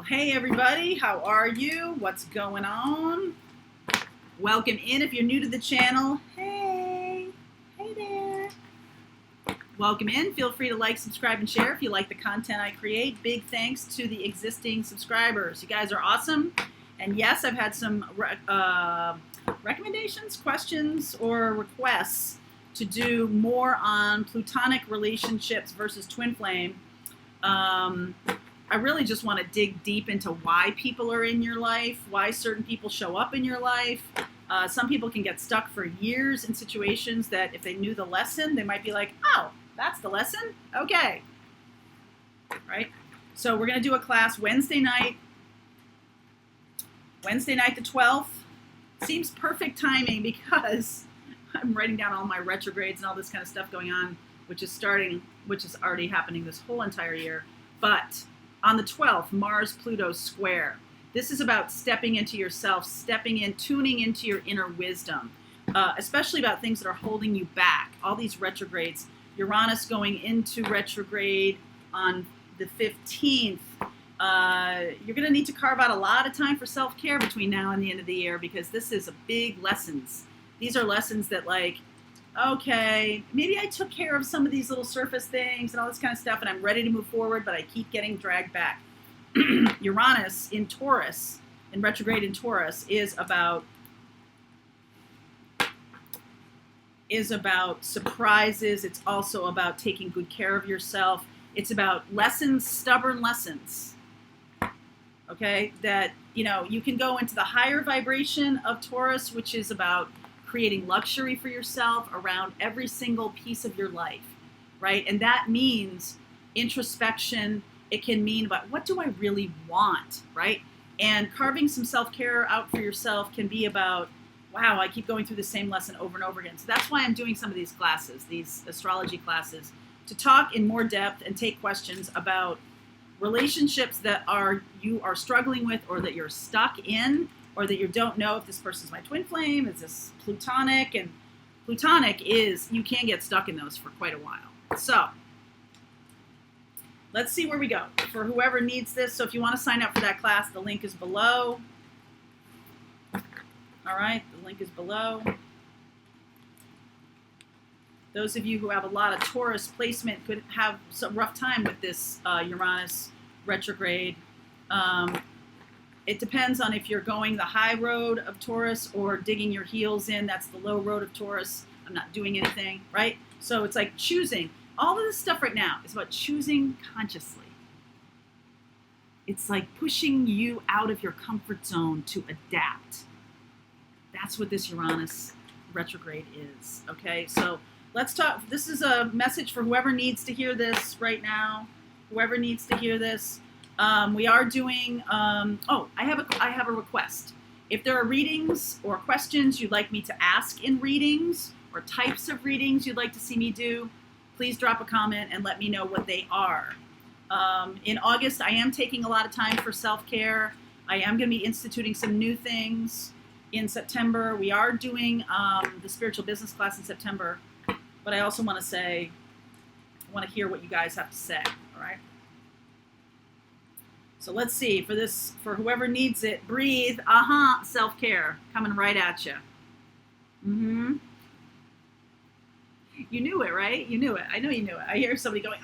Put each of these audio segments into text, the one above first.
Well, hey everybody, how are you? What's going on? Welcome in if you're new to the channel. Hey there. Welcome in. Feel free to like, subscribe, and share if you like the content I create. Big thanks to the existing subscribers. You guys are awesome. And yes, I've had some recommendations, questions, or requests to do more on platonic relationships versus twin flame. I really just want to dig deep into why people are in your life, why certain people show up in your life. Some people can get stuck for years in situations that if they knew the lesson, they might be like, oh, that's the lesson? Okay. Right? So we're going to do a class Wednesday night the 12th. Seems perfect timing because I'm writing down all my retrogrades and all this kind of stuff going on, which is already happening this whole entire year. But on the 12th, Mars-Pluto square. This is about stepping into yourself, tuning into your inner wisdom, especially about things that are holding you back. All these retrogrades. Uranus going into retrograde on the 15th. You're going to need to carve out a lot of time for self-care between now and the end of the year because this is a big lessons. These are lessons that okay, maybe I took care of some of these little surface things and all this kind of stuff and I'm ready to move forward, but I keep getting dragged back. Uranus in Taurus, in retrograde in Taurus, is about surprises. It's also about taking good care of yourself. It's about lessons, stubborn lessons. Okay, that, you can go into the higher vibration of Taurus, which is about creating luxury for yourself around every single piece of your life, right? And that means introspection. It can mean about what do I really want, right? And carving some self-care out for yourself can be about, wow, I keep going through the same lesson over and over again. So that's why I'm doing some of these classes, these astrology classes, to talk in more depth and take questions about relationships that you are struggling with or that you're stuck in, or that you don't know if this person's my twin flame, is this platonic? And platonic you can get stuck in those for quite a while. So let's see where we go. For whoever needs this, so if you want to sign up for that class, the link is below. All right, the link is below. Those of you who have a lot of Taurus placement could have some rough time with this Uranus retrograde. It depends on if you're going the high road of Taurus or digging your heels in. That's the low road of Taurus. I'm not doing anything, right? So it's like choosing. All of this stuff right now is about choosing consciously. It's like pushing you out of your comfort zone to adapt. That's what this Uranus retrograde is, okay? So let's talk. This is a message for whoever needs to hear this right now. Whoever needs to hear this. We are doing, I have a request. If there are readings or questions you'd like me to ask in readings or types of readings you'd like to see me do, please drop a comment and let me know what they are. In August, I am taking a lot of time for self-care. I am going to be instituting some new things. In September, we are doing the spiritual business class in September, but I also want to say, I want to hear what you guys have to say, all right? So let's see, for whoever needs it, breathe, self-care, coming right at you. You knew it, right? You knew it. I know you knew it. I hear somebody going,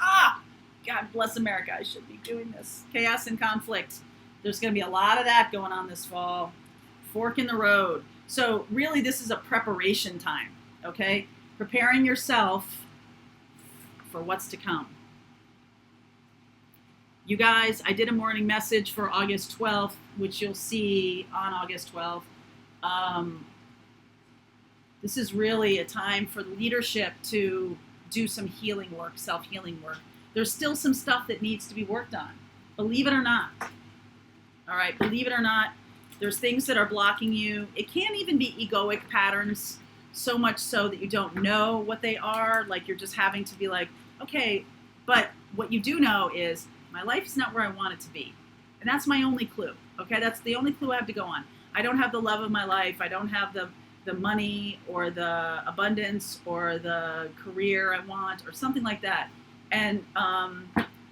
God bless America, I should be doing this. Chaos and conflict. There's going to be a lot of that going on this fall. Fork in the road. So really, this is a preparation time, okay? Preparing yourself for what's to come. You guys, I did a morning message for August 12th, which you'll see on August 12th. This is really a time for leadership to do some healing work, self-healing work. There's still some stuff that needs to be worked on. Believe it or not. All right, believe it or not, there's things that are blocking you. It can't even be egoic patterns, so much so that you don't know what they are. Like you're just having to be like, okay, but what you do know is, my life is not where I want it to be. And that's my only clue, okay? That's the only clue I have to go on. I don't have the love of my life. I don't have the money or the abundance or the career I want or something like that. And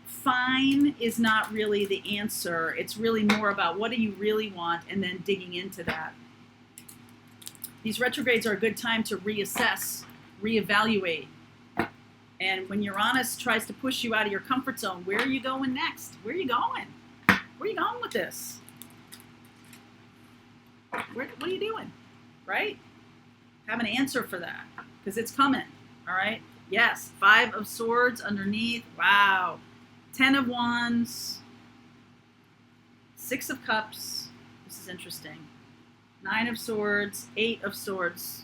fine is not really the answer. It's really more about what do you really want and then digging into that. These retrogrades are a good time to reassess, reevaluate. And when Uranus tries to push you out of your comfort zone, where are you going next? Where are you going? Where are you going with this? What are you doing? Right? Have an answer for that because it's coming. All right? Yes. 5 of Swords underneath. Wow. 10 of Wands. 6 of Cups. This is interesting. 9 of Swords. 8 of Swords.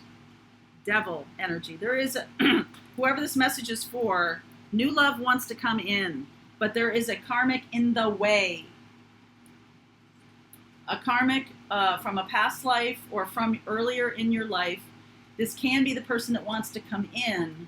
Devil energy. There is a whoever this message is for, new love wants to come in, but there is a karmic in the way. A karmic from a past life or from earlier in your life. This can be the person that wants to come in.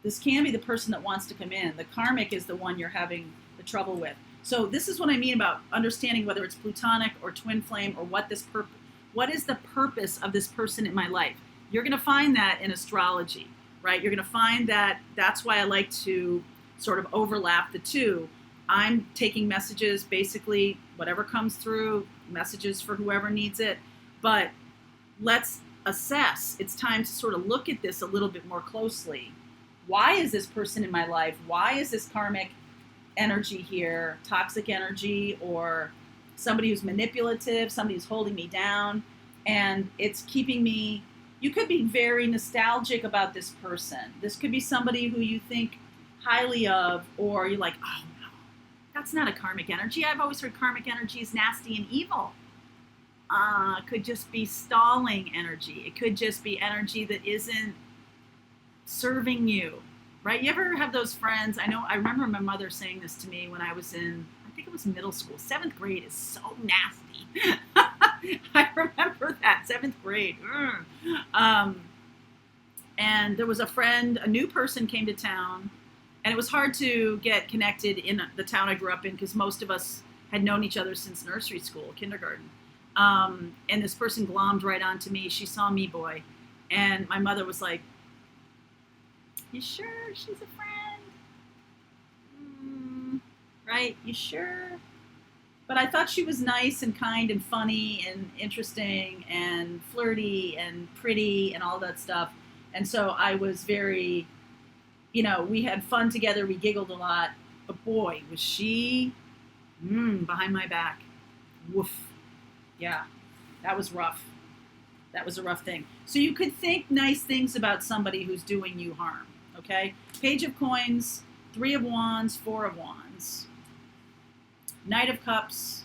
This can be the person that wants to come in. The karmic is the one you're having the trouble with. So this is what I mean about understanding whether it's plutonic or twin flame or what is the purpose of this person in my life. You're going to find that in astrology, right? You're going to find that that's why I like to sort of overlap the two. I'm taking messages, basically whatever comes through, messages for whoever needs it. But let's assess. It's time to sort of look at this a little bit more closely. Why is this person in my life? Why is this karmic energy here, toxic energy, or somebody who's manipulative, somebody who's holding me down, and it's keeping me... You could be very nostalgic about this person. This could be somebody who you think highly of, or you're like, oh no, that's not a karmic energy. I've always heard karmic energy is nasty and evil. It could just be stalling energy. It could just be energy that isn't serving you, right? You ever have those friends? I remember my mother saying this to me when I was in, I think it was middle school. 7th grade is so nasty. I remember that, 7th grade. And there was a friend, a new person came to town, and it was hard to get connected in the town I grew up in because most of us had known each other since nursery school, kindergarten. And this person glommed right onto me. She saw me, boy. And my mother was like, you sure she's a friend? Right? You sure? But I thought she was nice and kind and funny and interesting and flirty and pretty and all that stuff. And so I was very, we had fun together. We giggled a lot. But boy, was she behind my back. Woof. Yeah, that was rough. That was a rough thing. So you could think nice things about somebody who's doing you harm. Okay? Page of Coins, 3 of Wands, 4 of Wands. Knight of Cups,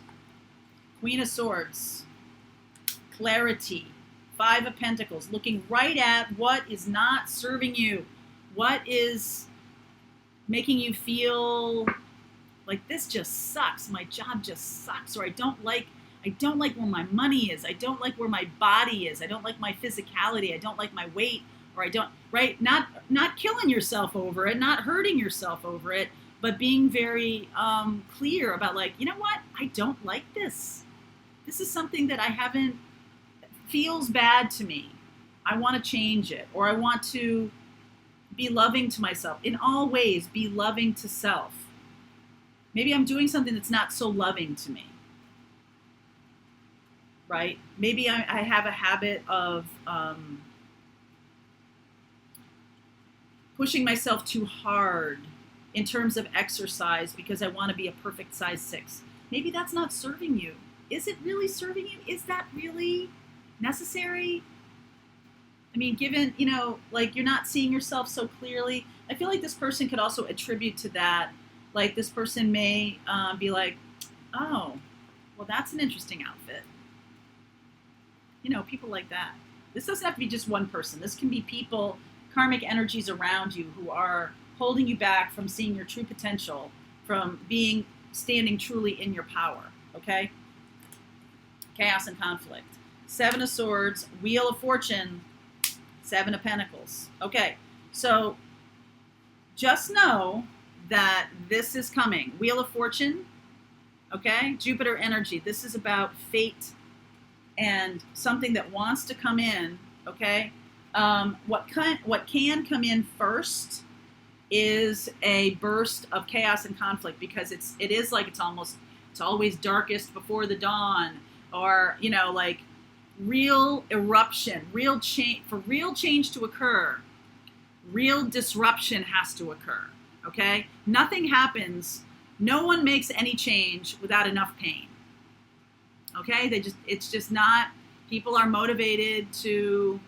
Queen of Swords, clarity, 5 of Pentacles, looking right at what is not serving you, what is making you feel like this just sucks, my job just sucks, or I don't like where my money is, I don't like where my body is, I don't like my physicality, I don't like my weight, or I don't, right? Not killing yourself over it, not hurting yourself over it, but being very clear about like, you know what? I don't like this. This is something that feels bad to me. I want to change it, or I want to be loving to myself. In all ways, be loving to self. Maybe I'm doing something that's not so loving to me, right? Maybe I have a habit of pushing myself too hard in terms of exercise because I want to be a perfect size 6. Maybe that's not serving you. Is it really serving you? Is that really necessary? I mean, given, like you're not seeing yourself so clearly, I feel like this person could also attribute to that. Like this person may be like, oh, well, that's an interesting outfit. People like that. This doesn't have to be just one person. This can be people, karmic energies around you who are holding you back from seeing your true potential, from standing truly in your power, okay? Chaos and conflict. 7 of Swords, Wheel of Fortune, 7 of Pentacles. Okay, so just know that this is coming. Wheel of Fortune, okay? Jupiter energy. This is about fate and something that wants to come in, okay? What can come in first is a burst of chaos and conflict, because it is like it's always darkest before the dawn, or like real eruption, real change. For real change to occur, real disruption has to occur. Okay? Nothing happens, no one makes any change without enough pain. Okay? It's just not, people are motivated to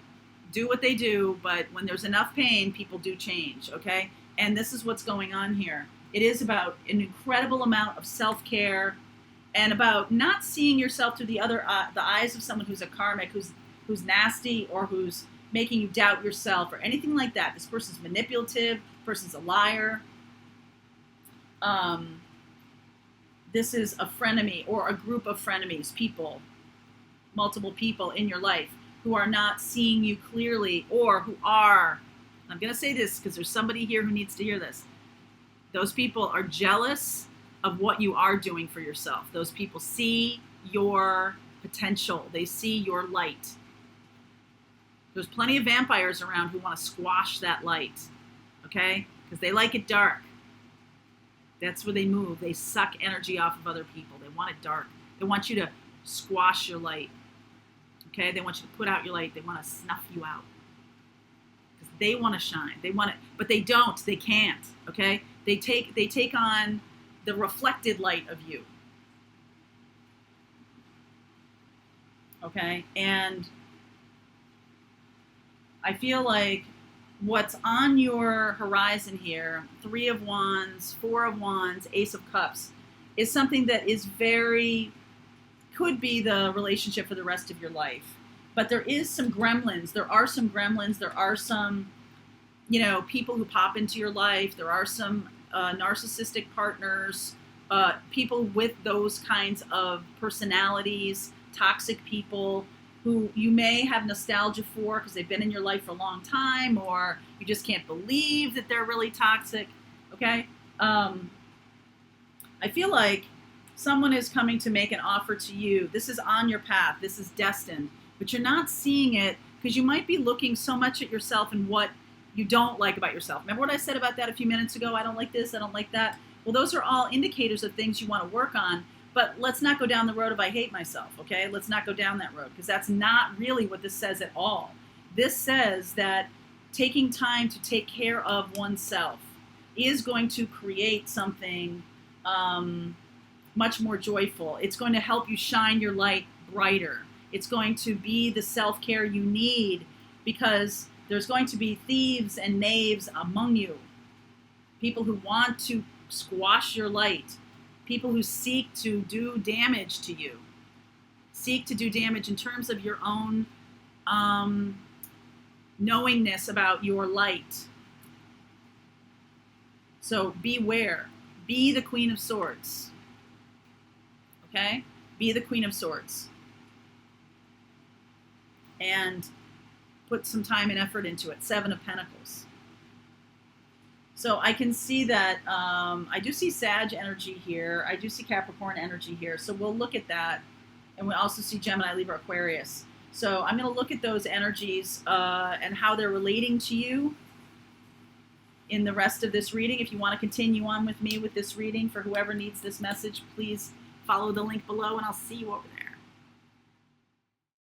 do what they do, but when there's enough pain, people do change. Okay? And this is what's going on here. It is about an incredible amount of self-care, and about not seeing yourself through the eyes of someone who's a karmic, who's nasty, or who's making you doubt yourself, or anything like that. This person's manipulative. Person's a liar. This is a frenemy, or a group of frenemies, people, multiple people in your life who are not seeing you clearly, or who are, I'm going to say this because there's somebody here who needs to hear this. Those people are jealous of what you are doing for yourself. Those people see your potential. They see your light. There's plenty of vampires around who want to squash that light, okay? Because they like it dark. That's where they move. They suck energy off of other people. They want it dark. They want you to squash your light, okay? They want you to put out your light. They want to snuff you out. Because they want to shine. They want it, but they don't. They can't, okay? They take on the reflected light of you, okay? And I feel like what's on your horizon here, 3 of Wands, 4 of Wands, Ace of Cups, is something that is could be the relationship for the rest of your life. But there is some gremlins. There are some gremlins. There are some, people who pop into your life. There are some narcissistic partners, people with those kinds of personalities, toxic people, who you may have nostalgia for because they've been in your life for a long time, or you just can't believe that they're really toxic, okay? I feel like someone is coming to make an offer to you. This is on your path. This is destined. But you're not seeing it because you might be looking so much at yourself and what you don't like about yourself. Remember what I said about that a few minutes ago? I don't like this, I don't like that. Well, those are all indicators of things you want to work on. But let's not go down the road of I hate myself, okay? Let's not go down that road, because that's not really what this says at all. This says that taking time to take care of oneself is going to create something much more joyful. It's going to help you shine your light brighter. It's going to be the self-care you need, because there's going to be thieves and knaves among you. People who want to squash your light. People who seek to do damage to you, seek to do damage in terms of your own knowingness about your light. So beware. Be the Queen of Swords. Okay? Be the Queen of Swords. And put some time and effort into it. 7 of Pentacles. So I can see that, I do see Sag energy here. I do see Capricorn energy here. So we'll look at that. And we also see Gemini, Libra, Aquarius. So I'm going to look at those energies and how they're relating to you in the rest of this reading. If you want to continue on with me with this reading, for whoever needs this message, please follow the link below, and I'll see you over there.